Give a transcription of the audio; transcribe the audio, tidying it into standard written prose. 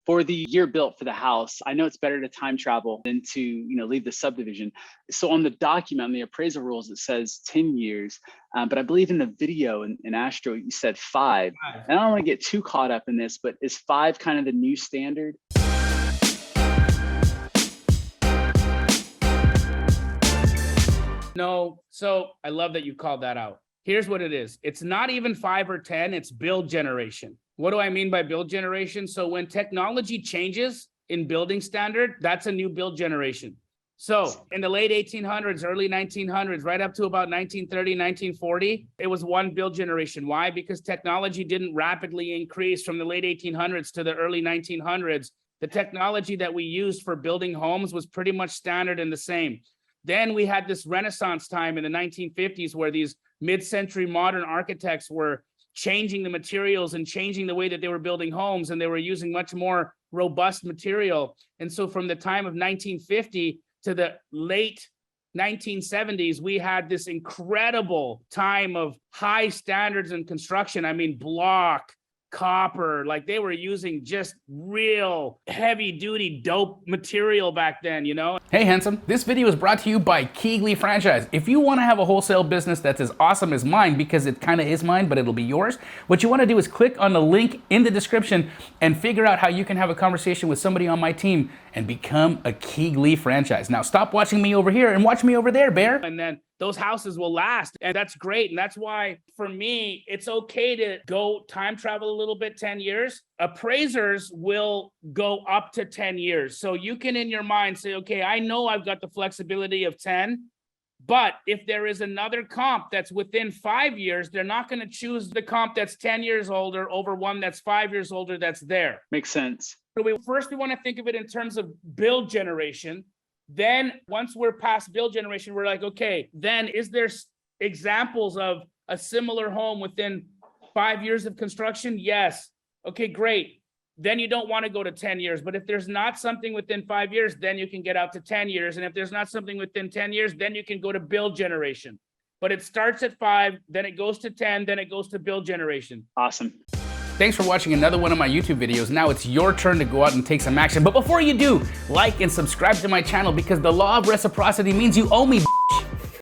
For the year built for the house, I know it's better to time travel than to, leave the subdivision. So on the document, on the appraisal rules, it says 10 years. But I believe in the video in Astro, you said 5. And I don't want to get too caught up in this, but is 5 kind of the new standard? No. So I love that you called that out. Here's what it is. It's not even 5 or 10, it's build generation. What do I mean by build generation? So when technology changes in building standard, that's a new build generation. So in the late 1800s, early 1900s, right up to about 1930, 1940, it was one build generation. Why? Because technology didn't rapidly increase from the late 1800s to the early 1900s. The technology that we used for building homes was pretty much standard and the same. Then we had this Renaissance time in the 1950s where these mid-century modern architects were changing the materials and changing the way that they were building homes, and they were using much more robust material. And so from the time of 1950 to the late 1970s, we had this incredible time of high standards in construction. I mean, block, copper, like they were using just real heavy duty dope material back then, Hey handsome, this video is brought to you by Keyglee Franchise. If you want to have a wholesale business that's as awesome as mine, because it kind of is mine, but it'll be yours, what you want to do is click on the link in the description and figure out how you can have a conversation with somebody on my team and become a Keyglee Franchise. Now stop watching me over here and watch me over there, Bear. And then those houses will last. And that's great. And that's why, for me, it's okay to go time travel a little bit, 10 years. Appraisers will go up to 10 years. So you can, in your mind, say, okay, I know I've got the flexibility of 10, but if there is another comp that's within 5 years, they're not going to choose the comp that's 10 years older over one that's 5 years older that's there. Makes sense. So we want to think of it in terms of build generation. Then once we're past build generation, we're like, okay, then is there examples of a similar home within 5 years of construction? Yes. Okay, great. Then you don't want to go to 10 years. But if there's not something within 5 years, then you can get out to 10 years. And if there's not something within 10 years, then you can go to build generation. But it starts at 5, then it goes to 10, then it goes to build generation. Awesome. Thanks for watching another one of my YouTube videos. Now it's your turn to go out and take some action. But before you do, like and subscribe to my channel because the law of reciprocity means you owe me, bitch.